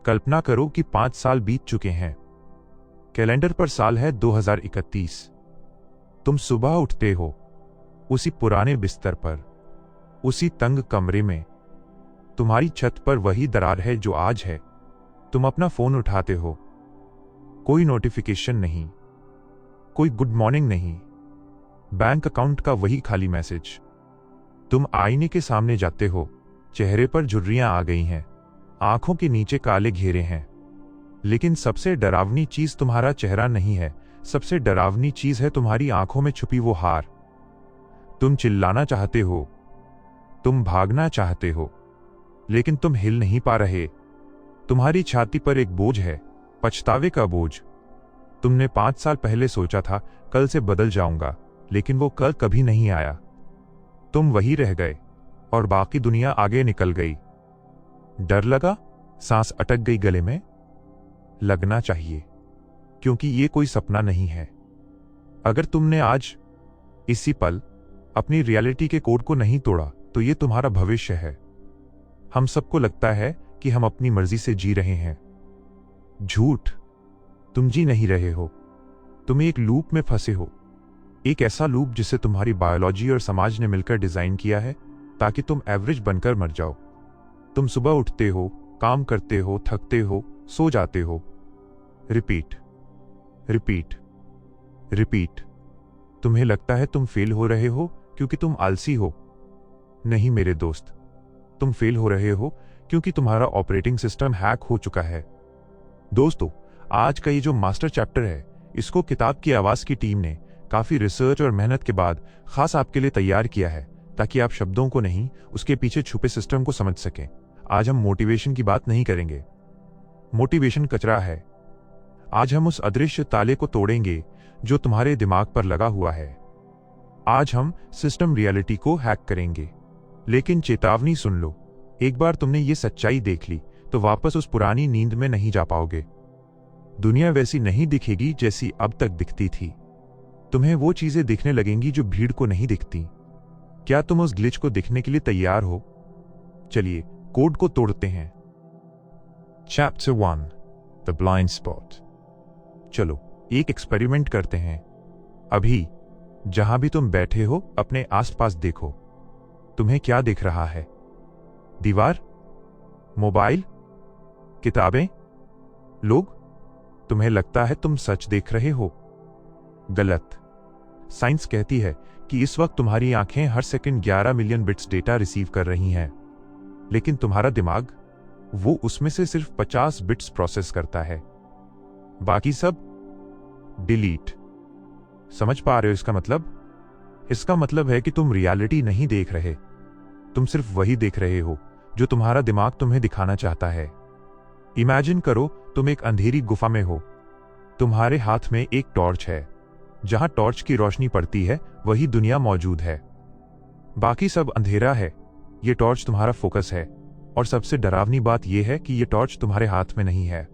कल्पना करो कि 5 साल बीत चुके हैं। कैलेंडर पर साल है 2031। तुम सुबह उठते हो, उसी पुराने बिस्तर पर, उसी तंग कमरे में। तुम्हारी छत पर वही दरार है जो आज है। तुम अपना फोन उठाते हो, कोई नोटिफिकेशन नहीं, कोई गुड मॉर्निंग नहीं, बैंक अकाउंट का वही खाली मैसेज। तुम आईने के सामने जाते हो, चेहरे पर झुर्रियां आ गई हैं, आंखों के नीचे काले घेरे हैं। लेकिन सबसे डरावनी चीज तुम्हारा चेहरा नहीं है, सबसे डरावनी चीज है तुम्हारी आंखों में छुपी वो हार। तुम चिल्लाना चाहते हो, तुम भागना चाहते हो, लेकिन तुम हिल नहीं पा रहे। तुम्हारी छाती पर एक बोझ है, पछतावे का बोझ। तुमने 5 साल पहले सोचा था कल से बदल जाऊंगा, लेकिन वो कल कभी नहीं आया। तुम वही रह गए और बाकी दुनिया आगे निकल गई। डर लगा, सांस अटक गई गले में। लगना चाहिए, क्योंकि ये कोई सपना नहीं है। अगर तुमने आज इसी पल अपनी रियलिटी के कोड को नहीं तोड़ा तो ये तुम्हारा भविष्य है। हम सबको लगता है कि हम अपनी मर्जी से जी रहे हैं। झूठ, तुम जी नहीं रहे हो। तुम एक लूप में फंसे हो, एक ऐसा लूप जिसे तुम्हारी बायोलॉजी और समाज ने मिलकर डिजाइन किया है ताकि तुम एवरेज बनकर मर जाओ। तुम सुबह उठते हो, काम करते हो, थकते हो, सो जाते हो। Repeat, repeat, repeat. तुम्हें लगता है तुम फेल हो रहे हो क्योंकि तुम आलसी हो। नहीं मेरे दोस्त, तुम फेल हो रहे हो क्योंकि तुम्हारा ऑपरेटिंग सिस्टम हैक हो चुका है। दोस्तों, आज का ये जो मास्टर चैप्टर है, इसको किताब की आवाज की टीम ने काफी रिसर्च और मेहनत के बाद खास आपके लिए तैयार किया है, ताकि आप शब्दों को नहीं, उसके पीछे छुपे सिस्टम को समझ सकें। आज हम मोटिवेशन की बात नहीं करेंगे। मोटिवेशन कचरा है। आज हम उस अदृश्य ताले को तोड़ेंगे जो तुम्हारे दिमाग पर लगा हुआ है। आज हम सिस्टम रियलिटी को हैक करेंगे। लेकिन चेतावनी सुन लो, एक बार तुमने ये सच्चाई देख ली तो वापस उस पुरानी नींद में नहीं जा पाओगे। दुनिया वैसी नहीं दिखेगी जैसी अब तक दिखती थी। तुम्हें वो चीजें दिखने लगेंगी जो भीड़ को नहीं दिखती। क्या तुम उस ग्लिच को दिखने के लिए तैयार हो? चलिए कोड को तोड़ते हैं। Chapter 1, the blind spot. चलो एक एक्सपेरिमेंट करते हैं। अभी जहां भी तुम बैठे हो, अपने आसपास देखो। तुम्हें क्या दिख रहा है? दीवार, मोबाइल, किताबें, लोग? तुम्हें लगता है तुम सच देख रहे हो? गलत। साइंस कहती है कि इस वक्त तुम्हारी आंखें हर second 11 million bits data receive कर रही हैं, लेकिन तुम्हारा दिमाग, वो उसमें से सिर्फ 50 बिट्स प्रोसेस करता है। बाकी सब डिलीट। समझ पा रहे हो इसका मतलब? इसका मतलब है कि तुम रियलिटी नहीं देख रहे, तुम सिर्फ वही देख रहे हो जो तुम्हारा दिमाग तुम्हें दिखाना चाहता है। इमेजिन करो तुम एक अंधेरी गुफा में हो। तुम्हारे हाथ में एक टॉर्च है। जहां टॉर्च की रोशनी पड़ती है वही दुनिया मौजूद है। बाकी सब अंधेरा है। ये टॉर्च तुम्हारा फोकस है। और सबसे डरावनी बात यह है कि ये टॉर्च तुम्हारे हाथ में नहीं है।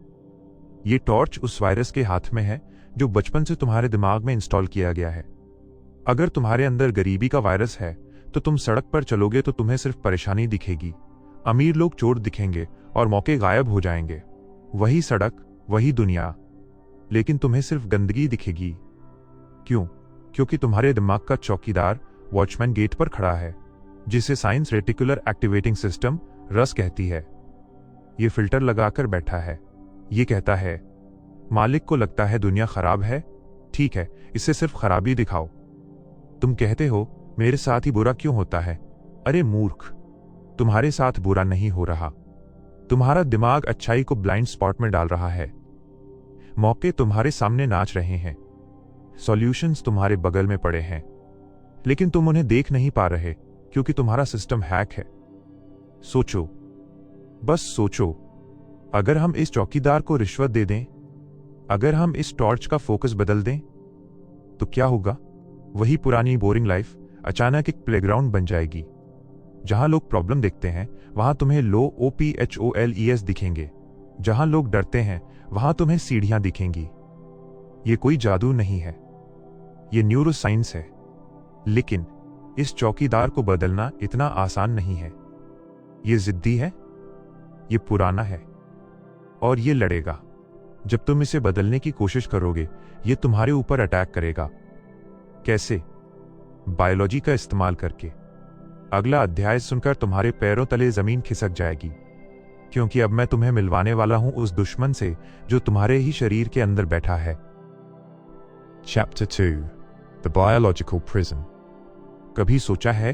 ये टॉर्च उस वायरस के हाथ में है जो बचपन से तुम्हारे दिमाग में इंस्टॉल किया गया है। अगर तुम्हारे अंदर गरीबी का वायरस है तो तुम सड़क पर चलोगे तो तुम्हें सिर्फ परेशानी दिखेगी। अमीर लोग चोर दिखेंगे और मौके गायब हो जाएंगे। वही सड़क, वही दुनिया, लेकिन तुम्हें सिर्फ गंदगी दिखेगी। क्यों? क्योंकि तुम्हारे दिमाग का चौकीदार, वॉचमैन गेट पर खड़ा है, जिसे साइंस रेटिकुलर एक्टिवेटिंग सिस्टम रस कहती है। ये फिल्टर लगाकर बैठा है। ये कहता है, मालिक को लगता है दुनिया खराब है, ठीक है, इसे सिर्फ खराबी दिखाओ। तुम कहते हो मेरे साथ ही बुरा क्यों होता है? अरे मूर्ख, तुम्हारे साथ बुरा नहीं हो रहा। तुम्हारा दिमाग अच्छाई को ब्लाइंड स्पॉट में डाल रहा है। मौके तुम्हारे सामने नाच रहे हैं, सॉल्यूशंस तुम्हारे बगल में पड़े हैं, लेकिन तुम उन्हें देख नहीं पा रहे क्योंकि तुम्हारा सिस्टम हैक है। सोचो, बस सोचो, अगर हम इस चौकीदार को रिश्वत दे दें, अगर हम इस टॉर्च का फोकस बदल दें, तो क्या होगा? वही पुरानी बोरिंग लाइफ अचानक एक प्लेग्राउंड बन जाएगी। जहां लोग प्रॉब्लम देखते हैं वहां तुम्हें लो OPHOLES दिखेंगे। जहां लोग डरते हैं वहां तुम्हें सीढ़ियां दिखेंगी। ये कोई जादू नहीं है, ये न्यूरो साइंस है। लेकिन इस चौकीदार को बदलना इतना आसान नहीं है। ये जिद्दी है, ये पुराना है, और ये लड़ेगा। जब तुम इसे बदलने की कोशिश करोगे, ये तुम्हारे ऊपर अटैक करेगा। कैसे? बायोलॉजी का इस्तेमाल करके। अगला अध्याय सुनकर तुम्हारे पैरों तले जमीन खिसक जाएगी, क्योंकि अब मैं तुम्हें मिलवाने वाला हूं उस दुश्मन से जो तुम्हारे ही शरीर के अंदर बैठा है। Chapter 2 The Biological Prison। कभी सोचा है?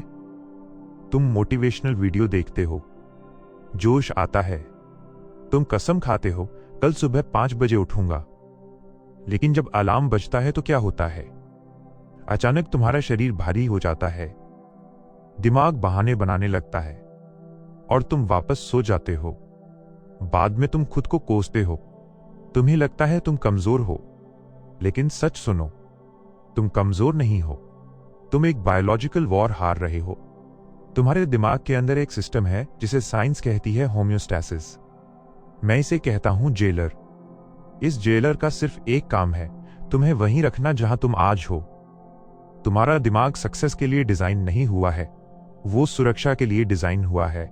तुम मोटिवेशनल वीडियो देखते हो, जोश आता है, तुम कसम खाते हो कल सुबह 5 बजे उठूंगा, लेकिन जब अलार्म बजता है तो क्या होता है? अचानक तुम्हारा शरीर भारी हो जाता है, दिमाग बहाने बनाने लगता है और तुम वापस सो जाते हो। बाद में तुम खुद को कोसते हो, तुम्हें लगता है तुम कमजोर हो, लेकिन सच सुनो, तुम कमजोर नहीं हो, तुम एक बायोलॉजिकल वॉर हार रहे हो। तुम्हारे दिमाग के अंदर एक सिस्टम है जिसे साइंस कहती है होम्योस्टैसिस। मैं इसे कहता हूं जेलर। इस जेलर का सिर्फ एक काम है, तुम्हें वहीं रखना जहां तुम आज हो। तुम्हारा दिमाग सक्सेस के लिए डिजाइन नहीं हुआ है, वो सुरक्षा के लिए डिजाइन हुआ है।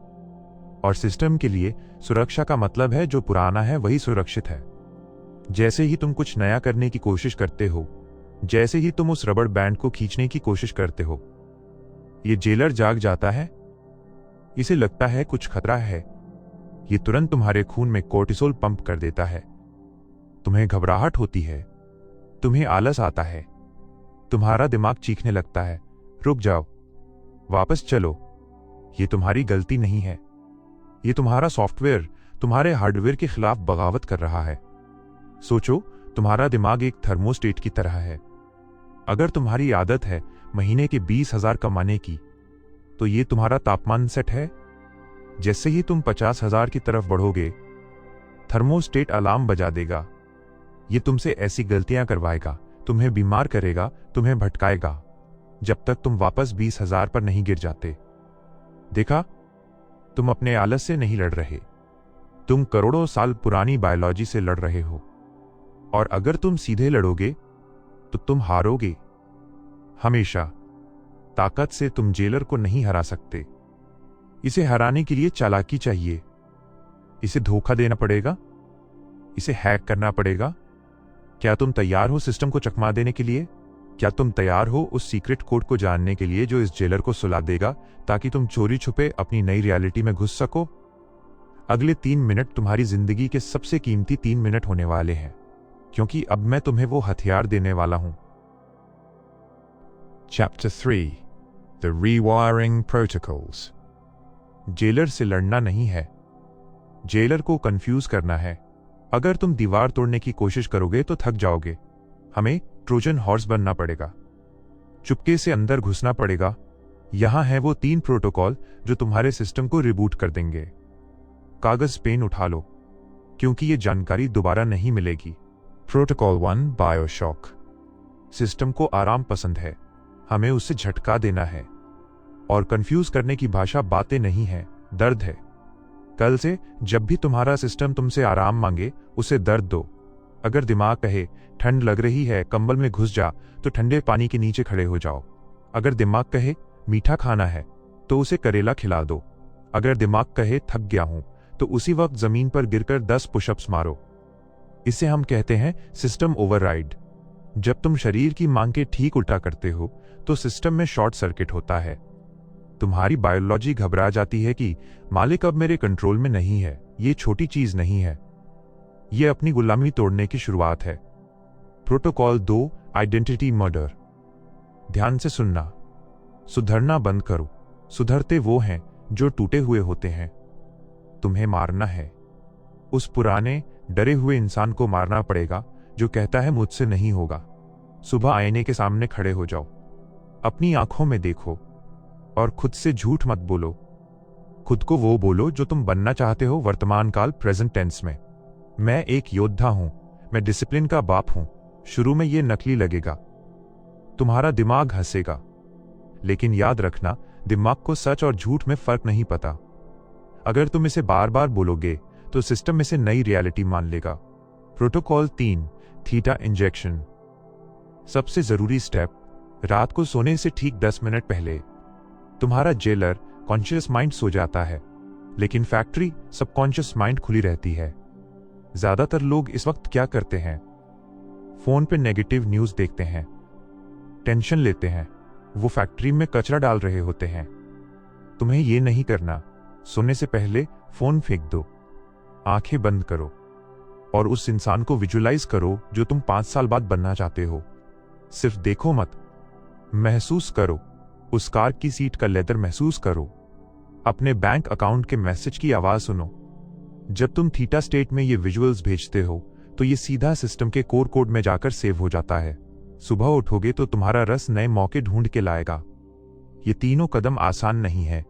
और सिस्टम के लिए सुरक्षा का मतलब है जो पुराना है वही सुरक्षित है। जैसे ही तुम कुछ नया करने की कोशिश करते हो, जैसे ही तुम उस रबड़ बैंड को खींचने की कोशिश करते हो, ये जेलर जाग जाता है। इसे लगता है कुछ खतरा है, ये तुरंत तुम्हारे खून में कोर्टिसोल पंप कर देता है। तुम्हें घबराहट होती है, तुम्हें आलस आता है, तुम्हारा दिमाग चीखने लगता है, रुक जाओ, वापस चलो। ये तुम्हारी गलती नहीं है, ये तुम्हारा सॉफ्टवेयर तुम्हारे हार्डवेयर के खिलाफ बगावत कर रहा है। सोचो, तुम्हारा दिमाग एक थर्मोस्टेट की तरह है। अगर तुम्हारी आदत है महीने के 20,000 कमाने की, तो ये तुम्हारा तापमान सेट है। जैसे ही तुम 50,000 की तरफ बढ़ोगे, थर्मोस्टेट अलार्म बजा देगा। ये तुमसे ऐसी गलतियां करवाएगा, तुम्हें बीमार करेगा, तुम्हें भटकाएगा, जब तक तुम वापस 20,000 पर नहीं गिर जाते। देखा, तुम अपने आलस से नहीं लड़ रहे, तुम करोड़ों साल पुरानी बायोलॉजी से लड़ रहे हो। और अगर तुम सीधे लड़ोगे तो तुम हारोगे, हमेशा। ताकत से तुम जेलर को नहीं हरा सकते। इसे हराने के लिए चालाकी चाहिए। इसे धोखा देना पड़ेगा, इसे हैक करना पड़ेगा। क्या तुम तैयार हो सिस्टम को चकमा देने के लिए? क्या तुम तैयार हो उस सीक्रेट कोड को जानने के लिए जो इस जेलर को सुला देगा, ताकि तुम चोरी छुपे अपनी नई रियलिटी में घुस सको? अगले 3 मिनट तुम्हारी जिंदगी के सबसे कीमती 3 मिनट होने वाले हैं, क्योंकि अब मैं तुम्हें वो हथियार देने वाला हूं। Chapter 3 The Rewiring Protocols। Jailer से लड़ना नहीं है, जेलर को कंफ्यूज करना है। अगर तुम दीवार तोड़ने की कोशिश करोगे तो थक जाओगे। हमें ट्रोजन हॉर्स बनना पड़ेगा, चुपके से अंदर घुसना पड़ेगा। यहां है वो 3 प्रोटोकॉल जो तुम्हारे सिस्टम को रिबूट कर देंगे। कागज पेन उठा लो, क्योंकि ये जानकारी दोबारा नहीं मिलेगी। Protocol 1 BioShock. सिस्टम को आराम पसंद है, हमें उसे झटका देना है। और कंफ्यूज करने की भाषा बातें नहीं है, दर्द है। कल से जब भी तुम्हारा सिस्टम तुमसे आराम मांगे, उसे दर्द दो। अगर दिमाग कहे ठंड लग रही है, कंबल में घुस जा, तो ठंडे पानी के नीचे खड़े हो जाओ। अगर दिमाग कहे मीठा खाना है, तो उसे करेला खिला दो। अगर दिमाग कहे थक गया हूं, तो उसी वक्त जमीन पर गिरकर 10 पुशअप्स मारो। इसे हम कहते हैं सिस्टम ओवरराइड। जब तुम शरीर की मांग के ठीक उल्टा करते हो, तो सिस्टम में शॉर्ट सर्किट होता है। तुम्हारी बायोलॉजी घबरा जाती है कि मालिक अब मेरे कंट्रोल में नहीं है। ये छोटी चीज नहीं है, ये अपनी गुलामी तोड़ने की शुरुआत है। Protocol 2 identity murder. ध्यान से सुनना, सुधरना बंद करो। सुधरते वो हैं जो टूटे हुए होते हैं। तुम्हें मारना है, उस पुराने डरे हुए इंसान को मारना पड़ेगा जो कहता है मुझसे नहीं होगा। सुबह आईने के सामने खड़े हो जाओ, अपनी आंखों में देखो और खुद से झूठ मत बोलो। खुद को वो बोलो जो तुम बनना चाहते हो वर्तमान काल प्रेजेंट टेंस में। मैं एक योद्धा हूं, मैं डिसिप्लिन का बाप हूं। शुरू में ये नकली लगेगा, तुम्हारा दिमाग हंसेगा, लेकिन याद रखना, दिमाग को सच और झूठ में फर्क नहीं पता। अगर तुम इसे बार बार बोलोगे तो सिस्टम इसे नई रियलिटी मान लेगा। Protocol 3 theta injection. सबसे जरूरी स्टेप, रात को सोने से ठीक 10 मिनट पहले तुम्हारा जेलर कॉन्शियस माइंड सो जाता है, लेकिन फैक्ट्री सबकॉन्शियस माइंड खुली रहती है। ज्यादातर लोग इस वक्त क्या करते हैं? फोन पे नेगेटिव न्यूज देखते हैं, टेंशन लेते हैं, वो फैक्ट्री में कचरा डाल रहे होते हैं। तुम्हें ये नहीं करना। सोने से पहले फोन फेंक दो, आंखें बंद करो और उस इंसान को विजुअलाइज करो जो तुम 5 साल बाद बनना चाहते हो। सिर्फ देखो मत, महसूस करो। उस कार की सीट का लेदर महसूस करो। अपने बैंक अकाउंट के मैसेज की आवाज सुनो। जब तुम थीटा स्टेट में ये विजुअल्स भेजते हो तो ये सीधा सिस्टम के कोर कोड में जाकर सेव हो जाता है। सुबह उठोगे तो तुम्हारा रस नए मौके ढूंढ के लाएगा। ये तीनों कदम आसान नहीं है।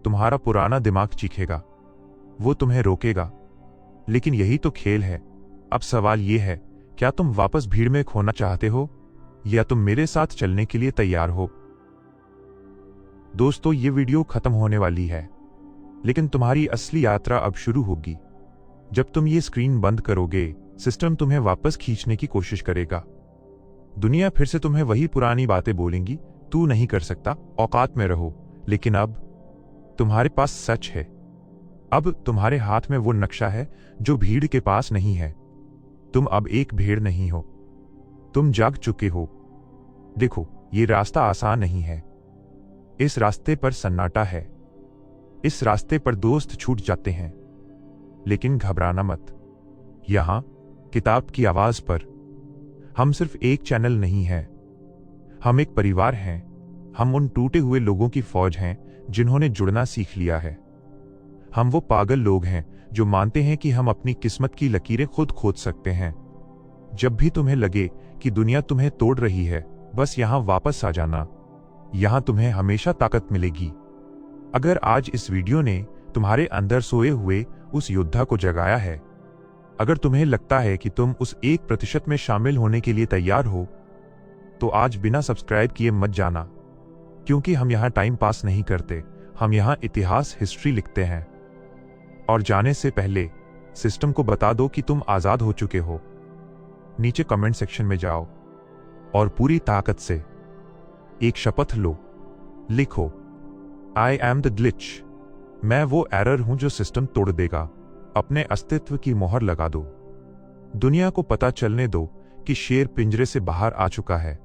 तुम्हारा पुराना दिमाग चीखेगा, वो तुम्हें रोकेगा, लेकिन यही तो खेल है। अब सवाल ये है, क्या तुम वापस भीड़ में खोना चाहते हो या तुम मेरे साथ चलने के लिए तैयार हो? दोस्तों, ये वीडियो खत्म होने वाली है, लेकिन तुम्हारी असली यात्रा अब शुरू होगी। जब तुम ये स्क्रीन बंद करोगे, सिस्टम तुम्हें वापस खींचने की कोशिश करेगा। दुनिया फिर से तुम्हें वही पुरानी बातें बोलेंगी, तू नहीं कर सकता, औकात में रहो। लेकिन अब तुम्हारे पास सच है। अब तुम्हारे हाथ में वो नक्शा है जो भीड़ के पास नहीं है। तुम अब एक भेड़ नहीं हो, तुम जाग चुके हो। देखो, ये रास्ता आसान नहीं है। इस रास्ते पर सन्नाटा है, इस रास्ते पर दोस्त छूट जाते हैं। लेकिन घबराना मत। यहां किताब की आवाज पर हम सिर्फ एक चैनल नहीं हैं, हम एक परिवार हैं। हम उन टूटे हुए लोगों की फौज हैं जिन्होंने जुड़ना सीख लिया है। हम वो पागल लोग हैं जो मानते हैं कि हम अपनी किस्मत की लकीरें खुद खोद सकते हैं। जब भी तुम्हें लगे कि दुनिया तुम्हें तोड़ रही है, बस यहां वापस आ जाना। यहां तुम्हें हमेशा ताकत मिलेगी। अगर आज इस वीडियो ने तुम्हारे अंदर सोए हुए उस योद्धा को जगाया है, अगर तुम्हें लगता है कि तुम उस 1% में शामिल होने के लिए तैयार हो, तो आज बिना सब्सक्राइब किए मत जाना, क्योंकि हम यहां टाइम पास नहीं करते, हम यहां इतिहास, हिस्ट्री लिखते हैं। और जाने से पहले सिस्टम को बता दो कि तुम आजाद हो चुके हो। नीचे कमेंट सेक्शन में जाओ और पूरी ताकत से एक शपथ लो। लिखो, आई एम द ग्लिच। मैं वो एरर हूं जो सिस्टम तोड़ देगा। अपने अस्तित्व की मोहर लगा दो। दुनिया को पता चलने दो कि शेर पिंजरे से बाहर आ चुका है।